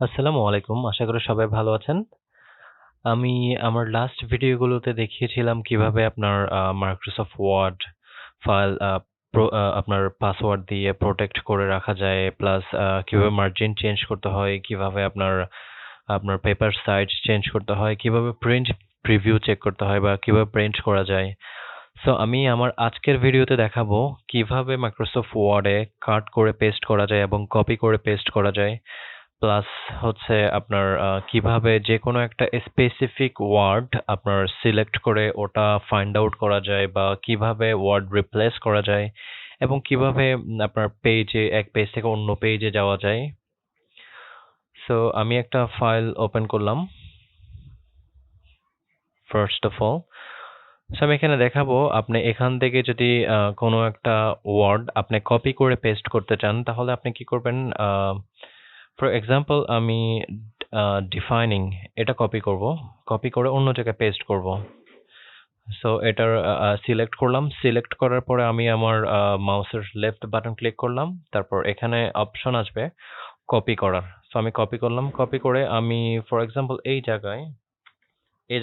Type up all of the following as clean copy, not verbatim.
আসসালামু আলাইকুম। আশা করি সবাই ভালো আছেন। আমি আমার লাস্ট ভিডিওগুলোতে দেখিয়েছিলাম কিভাবে আপনার Microsoft Word ফাইল আপনার পাসওয়ার্ড দিয়ে প্রোটেক্ট করে রাখা যায়। প্লাস কিভাবে মার্জিন চেঞ্জ করতে হয়, কিভাবে আপনার পেপার সাইজ চেঞ্জ করতে হয়, কিভাবে প্রিন্ট প্রিভিউ চেক করতে হয় বা কিভাবে প্রিন্ট করা যায়। সো আমি আমার আজকের ভিডিওতে দেখাবো কিভাবে Microsoft Word এ কাট করে পেস্ট করা যায় এবং কপি করে পেস্ট করা যায়। প্লাস হচ্ছে আপনার কিভাবে যেকোনো একটা স্পেসিফিক ওয়ার্ড আপনার সিলেক্ট করে ওটা ফাইন্ড আউট করা যায় বা কিভাবে ওয়ার্ড রিপ্লেস করা যায় এবং কিভাবে আপনার পেজে এক পেজ থেকে অন্য পেজে যাওয়া যায়। সো আমি একটা ফাইল ওপেন করলাম ফার্স্ট অফ অল। সো আমি এখানে দেখাবো আপনি এখান থেকে যদি কোনো একটা ওয়ার্ড আপনি কপি করে পেস্ট করতে চান তাহলে আপনি কি করবেন? ফর এক্সাম্পল আমি ডিফাইনিং এটা কপি করব, কপি করে অন্য জায়গায় পেস্ট করব। সো এটার সিলেক্ট করলাম, সিলেক্ট করার পরে আমি আমার মাউসের লেফট বাটন ক্লিক করলাম, তারপর এখানে অপশন আসবে কপি করার। সো আমি কপি করলাম, কপি করে আমি ফর এক্সাম্পল এই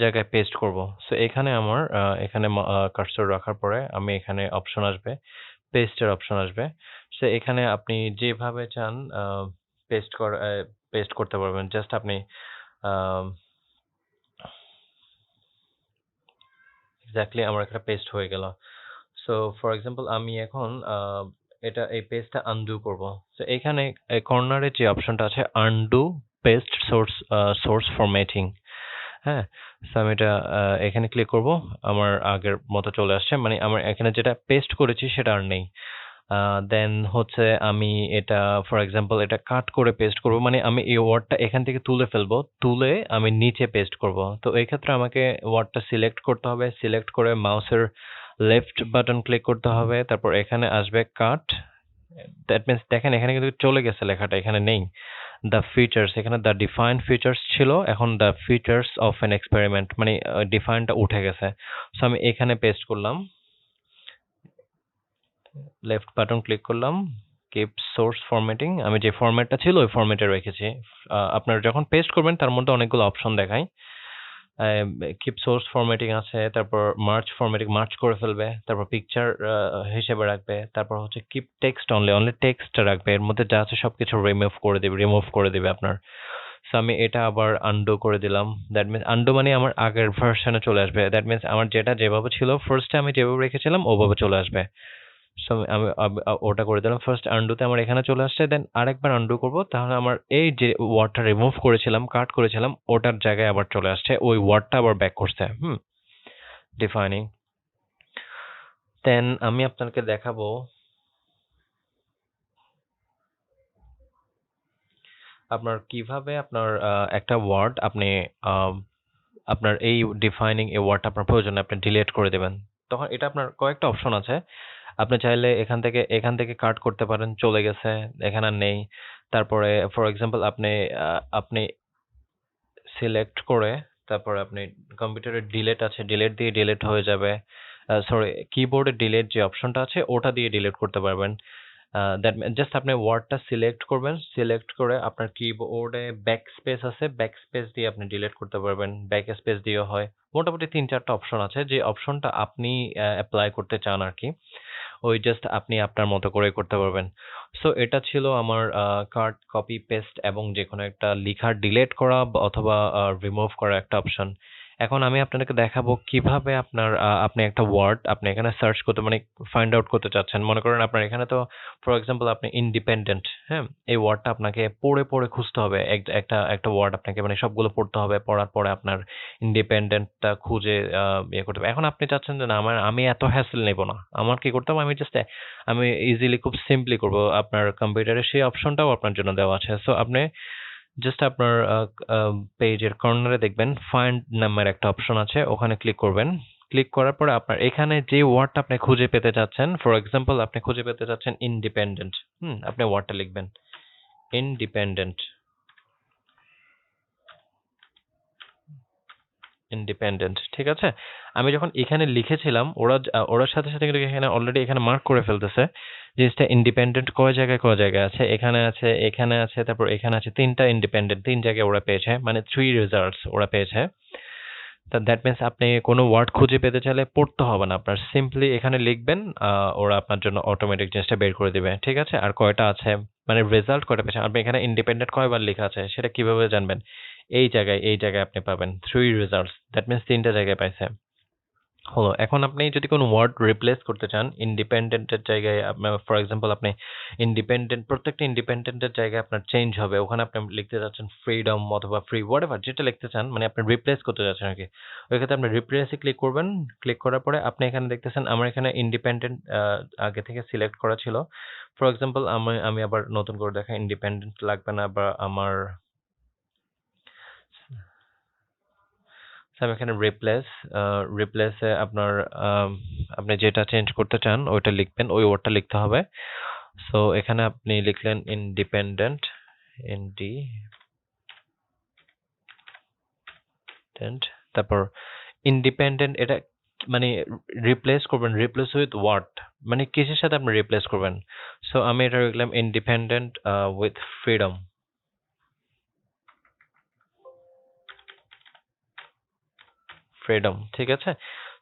জায়গায় পেস্ট করব। সো এখানে আমার এখানে কার্সর রাখার পরে আমি এখানে অপশন আসবে, পেস্টের অপশন আসবে। সো এখানে আপনি যেভাবে চান পেস্ট করা পেস্ট করতে পারবেন। জাস্ট আপনি এক্স্যাক্টলি আমার একটা পেস্ট হয়ে গেল। সো ফর এক্সাম্পল আমি এখন এই পেজটা আনডু করব। সো এখানে কর্নারে যে অপশনটা আছে আনডু পেস্ট সোর্স ফরম্যাটিং, হ্যাঁ। সো আমি এটা এখানে ক্লিক করব, আমার আগের মতো চলে আসছে, মানে আমার এখানে যেটা পেস্ট করেছি সেটা আর নেই। দেন হচ্ছে আমি এটা ফর এক্সাম্পল এটা কাট করে পেস্ট করব, মানে আমি এই ওয়ার্ডটা এখান থেকে তুলে ফেলবো, তুলে আমি নিচে পেস্ট করব। তো এই ক্ষেত্রে আমাকে ওয়ার্ডটা সিলেক্ট করতে হবে, সিলেক্ট করে মাউসের লেফট বাটন ক্লিক করতে হবে, তারপর এখানে আসবে কাট। দ্যাট মিন্স দেখেন এখানে কিন্তু চলে গেছে লেখাটা, এখানে নেই। দ্য ফিচার্স, এখানে দ্য ডিফাইন্ড ফিচার্স ছিল, এখন the features of an experiment, মানে ডিফাইনটা উঠে গেছে। সো আমি এখানে পেস্ট করলাম, লেফট বাটন ক্লিক করলাম, কিপ সোর্স ফরম্যাটিং, আমি যে ফরম্যাটটা ছিল ওই ফরম্যাটে রেখেছি। আপনারা যখন পেস্ট করবেন তার মধ্যে অনেকগুলো অপশন দেখায়। কিপ সোর্স ফরম্যাটিং আছে, তারপর মার্চ ফরম্যাটিং, মার্চ করে ফেলবে, তারপর পিকচার হিসেবে রাখবে, তারপর হচ্ছে keep text only, only text রাখবে, এর মধ্যে যা আছে সবকিছু রিমুভ করে দিবে আপনার। সো আমি এটা আবার আনডু করে দিলাম। দ্যাট মিন্স আনডু মানে আমার আগের ভার্সনে চলে আসবে। দ্যাট মিন্স আমার যেটা যেভাবে ছিল ফার্স্টে আমি যেভাবে রেখেছিলাম ওভাবে চলে আসবে। সো আমি ওটা করে দিলাম, ফার্স্ট আনডুতে আমার এখানে চলে আসছে, দেন আরেকবার আনডু করব, তাহলে আমার এই যে ওয়ার্ডটা রিমুভ করেছিলাম, কাট করেছিলাম, ওটার জায়গায় আবার চলে আসছে, ওই ওয়ার্ডটা আবার ব্যাক করছে। ডিফাইনিং। দেন আমি আপনাকে দেখাবো আপনার কিভাবে আপনার একটা ওয়ার্ড আপনি আপনার এই ডিফাইনিং এই ওয়ার্ডটা আপনার প্রয়োজনে আপনি ডিলিট করে দেবেন। তখন এটা আপনার কয়েকটা অপশন আছে। আপনি চাইলে এখান থেকে কাট করতে পারেন, চলে গেছে, এখানে আর নেই। তারপরে ফর এক্সাম্পল আপনি সিলেক্ট করে তারপরে আপনি কম্পিউটারে ডিলিট আছে, ডিলিট দিয়ে ডিলিট হয়ে যাবে। সরি, কিবোর্ডে ডিলিট যে অপশনটা আছে ওটা দিয়ে ডিলিট করতে পারবেন। দ্যাট জাস্ট আপনি ওয়ার্ডটা সিলেক্ট করবেন, সিলেক্ট করে আপনার কিবোর্ডে ব্যাক স্পেস আছে, ব্যাক স্পেস দিয়ে আপনি ডিলিট করতে পারবেন, ব্যাক স্পেস দিয়েও হয়। মোটামুটি ৩-৪টা অপশন আছে, যে অপশনটা আপনি অ্যাপ্লাই করতে চান আর কি, ওই জাস্ট আপনি আপনার মতো করে করতে পারবেন। সো এটা ছিল আমার কাট, কপি, পেস্ট এবং যেকোনো একটা লেখা ডিলিট করা অথবা রিমুভ করা একটা অপশন। এখন আমি আপনাদেরকে দেখাবো কিভাবে আপনি একটা ওয়ার্ড আপনি এখানে সার্চ করতে, মানে ফাইন্ড আউট করতে চাচ্ছেন। মনে করেন আপনার এখানে তো ফর এক্সাম্পল আপনি ইন্ডিপেন্ডেন্ট, হ্যাঁ, এই ওয়ার্ডটা আপনাকে পড়ে পড়ে খুঁজতে হবে। একটা ওয়ার্ড আপনাকে মানে সবগুলো পড়তে হবে, পড়ার পরে আপনার ইন্ডিপেন্ডেন্টটা খুঁজে ইয়ে করতে হবে। এখন আপনি চাচ্ছেন যে না, আমি এত হ্যাসেল নেব না, আমার কি করতে হবে, আমি ইজিলি খুব সিম্পলি করব। আপনার কম্পিউটারে সেই অপশনটাও আপনার জন্য দেওয়া আছে। সো আপনি জাস্ট আপনার পেজের কর্নারে দেখবেন ফাইন্ড নামের একটা অপশন আছে, ওখানে ক্লিক করবেন। ক্লিক করার পরে আপনার এখানে যে ওয়ার্ডটা আপনি খুঁজে পেতে চাচ্ছেন, ফর এক্সাম্পল আপনি খুঁজে পেতে চাচ্ছেন ইন্ডিপেন্ডেন্ট, আপনি ওয়ার্ডটা লিখবেন ইন্ডিপেন্ডেন্ট। ইন্ডিপেন্ডেন্ট, ঠিক আছে? আমি যখন এখানে লিখেছিলাম ওরা সাথে সাথে কিন্তু এখানে অলরেডি এখানে মার্ক করে ফেলতেছে জিনিসটা ইন্ডিপেন্ডেন্ট কয় জায়গায় আছে, এখানে আছে, তারপর এখানে আছে, 3টা ইন্ডিপেন্ডেন্ট 3 জায়গায় ওরা পেয়েছে, মানে 3 রেজাল্টস ওরা পেয়েছে। তা দ্যাট মিন্স আপনি কোনো ওয়ার্ড খুঁজে পেতে চাইলে পড়তে হবে না আপনার, সিম্পলি এখানে লিখবেন, ওরা আপনার জন্য অটোমেটিক জিনিসটা বের করে দিবে, ঠিক আছে? আর কয়টা আছে মানে রেজাল্ট কয়টা পেয়েছেন আপনি, এখানে ইন্ডিপেন্ডেন্ট কয়বার লেখা আছে সেটা কিভাবে জানবেন? এই জায়গায় আপনি পাবেন 3 রেজাল্টস, দ্যাট মিন্স 3টা জায়গায় পাইছে। হলো, এখন আপনি যদি কোনো ওয়ার্ড রিপ্লেস করতে চান ইন্ডিপেন্ডেন্টের জায়গায়, আপনার ফর এক্সাম্পল আপনি প্রত্যেকটা ইন্ডিপেন্ডেন্টের জায়গায় আপনার চেঞ্জ হবে, ওখানে আপনি লিখতে চাচ্ছেন ফ্রিডম অথবা ফ্রি, হোয়াট এভার যেটা লিখতে চান, মানে আপনি রিপ্লেস করতে চাচ্ছেন আর কি। ওই ক্ষেত্রে আপনি রিপ্লেসে ক্লিক করবেন, ক্লিক করার পরে আপনি এখানে দেখতেছেন আমার এখানে ইন্ডিপেন্ডেন্ট আগে থেকে সিলেক্ট করা ছিল। ফর এক্সাম্পল আমি আবার নতুন করে দেখা, ইন্ডিপেন্ডেন্ট লাগবে না, বা আমার আমি এখানে রিপ্লেসে আপনার আপনি যেটা চেঞ্জ করতে চান ওইটা লিখবেন, ওই ওয়ার্ডটা লিখতে হবে। সো এখানে আপনি লিখলেন ইন্ডিপেন্ডেন্ট, তারপর ইন্ডিপেন্ডেন্ট, এটা মানে রিপ্লেস করবেন, রিপ্লেস উইথ হোয়াট, মানে কিসের সাথে আপনি রিপ্লেস করবেন? সো আমি এটা লিখলাম ইন্ডিপেন্ডেন্ট উইথ ফ্রিডম, ঠিক আছে?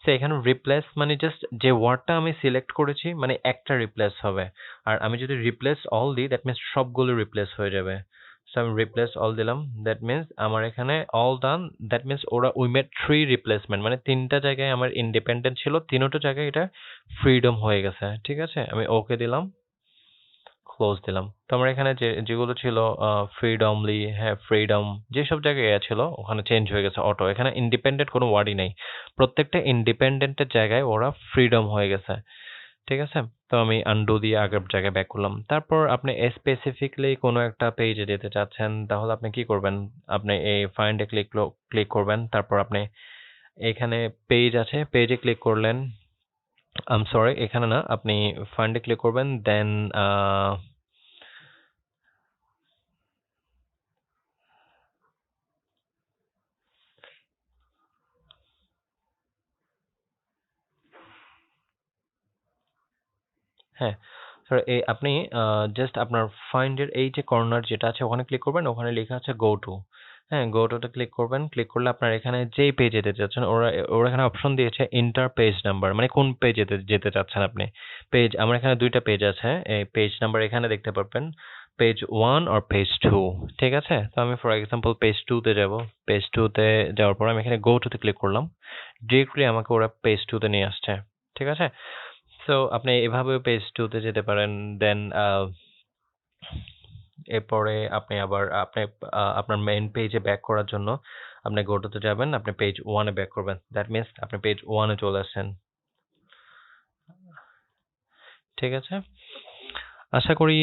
তো এখানে রিপ্লেস মানে জাস্ট যে ওয়ার্ডটা আমি সিলেক্ট করেছি মানে একটা রিপ্লেস হবে। আর আমি যদি রিপ্লেস অল দিই দ্যাট মিন্স সবগুলো রিপ্লেস হয়ে যাবে। সো আমি রিপ্লেস অল দিলাম, দ্যাট মিন্স আমার এখানে all done, that means we made 3 replacement, মানে 3টা জায়গায় আমার ইন্ডিপেন্ডেন্ট ছিল, 3টা জায়গায় এটা ফ্রিডম হয়ে গেছে, ঠিক আছে? আমি ওকে দিলাম, ক্লোজ দিলাম। তো আমার এখানে যেগুলো ছিল ফ্রিডমলি, হ্যাঁ ফ্রিডম, যেসব জায়গায় ছিল ওখানে চেঞ্জ হয়ে গেছে অটো, এখানে ইন্ডিপেন্ডেন্ট কোনো ওয়ার্ডই নেই, প্রত্যেকটা ইন্ডিপেন্ডেন্টের জায়গায় ওরা ফ্রিডম হয়ে গেছে, ঠিক আছে? তো আমি আনডু দিয়ে আগের জায়গায় ব্যাক করলাম। তারপর আপনি স্পেসিফিকলি কোনো একটা পেজে যেতে চাচ্ছেন, তাহলে আপনি কি করবেন? আপনি এই ফাইন্ডে ক্লিক করবেন, তারপর আপনি এখানে পেজ আছে, পেজে ক্লিক করলেন, সরি এখানে না, আপনি ফাইন্ডে ক্লিক করবেন, দেন হ্যাঁ, স্যার আপনি জাস্ট আপনার ফাইন্ডের এই যে কর্নার যেটা আছে ওখানে ক্লিক করবেন, ওখানে লেখা আছে গো টু। হ্যাঁ, গো টুতে ক্লিক করবেন, ক্লিক করলে আপনার এখানে যেই পেজে যেতে চাচ্ছেন, ওরা এখানে অপশন দিয়েছে এন্টার পেজ নাম্বার, মানে কোন পেজে যেতে চাচ্ছেন আপনি। আমার এখানে 2টা পেজ আছে, এই পেজ নাম্বার এখানে দেখতে পারবেন, পেজ 1 আর পেজ 2, ঠিক আছে? তো আমি ফর এক্সাম্পল পেজ 2 তে যাব, পেজ 2 তে যাওয়ার পর আমি এখানে গো টুতে ক্লিক করলাম, ডিরেক্টলি আমাকে ওরা পেজ 2 তে নিয়ে আসছে, ঠিক আছে? সো আপনি এভাবেও পেজ 2 তে যেতে পারেন। দেন এরপরে আপনি আবার আপনার মেইন পেজে ব্যাক করার জন্য আপনি গো টু তে যাবেন, আপনি পেজ 1 এ ব্যাক করবেন। দ্যাট মিন্স আপনি পেজ 1 এ চলে আসছেন। ঠিক আছে? আশা করি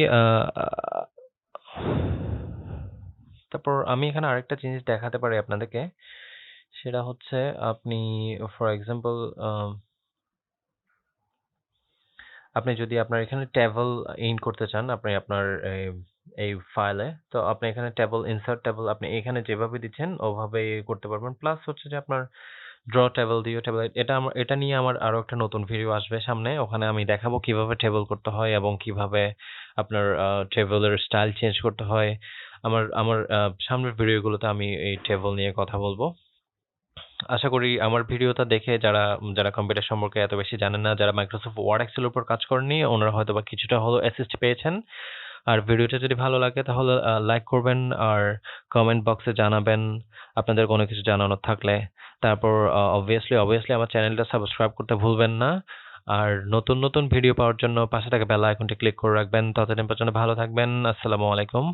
তারপর আমি এখানে আরেকটা জিনিস দেখাতে পারি আপনাদেরকে। সেটা হচ্ছে আপনি ফর এক্সাম্পল আপনি যদি আপনার এখানে ট্যাবল ইন করতে চান, আপনি আপনার এই ফাইলে, তো আপনি এখানে ট্যাবল, ইনসার্ট ট্যাবল আপনি এখানে যেভাবে দিচ্ছেন ওভাবে করতে পারবেন। প্লাস হচ্ছে যে আপনার ড্র ট্যাবল দিয়েও ট্যাবল, এটা নিয়ে আমার আরো একটা নতুন ভিডিও আসবে সামনে, ওখানে আমি দেখাবো কিভাবে ট্যাবল করতে হয় এবং কিভাবে আপনার ট্যাবলের স্টাইল চেঞ্জ করতে হয়। আমার সামনের ভিডিওগুলোতে আমি এই ট্যাবল নিয়ে কথা বলবো। আশা করি আমার ভিডিওটা দেখে যারা যারা কম্পিউটার সম্পর্কে এত বেশি জানেন না, যারা মাইক্রোসফট ওয়ার্ড এক্সেলের উপর কাজ করেননি, ওনারা হয়তোবা কিছুটা হলেও অ্যাসিস্ট পেয়েছেন। আর ভিডিওটা যদি ভালো লাগে তাহলে লাইক করবেন আর কমেন্ট বক্সে জানাবেন আপনাদের কোনো কিছু জানানোর থাকলে। তারপর অবভিয়াসলি আমার চ্যানেলটা সাবস্ক্রাইব করতে ভুলবেন না। আর নতুন নতুন ভিডিও পাওয়ার জন্য পাশে থাকা বেল আইকনটি ক্লিক করে রাখবেন। ততদিন পর্যন্ত ভালো থাকবেন। আসসালামু আলাইকুম।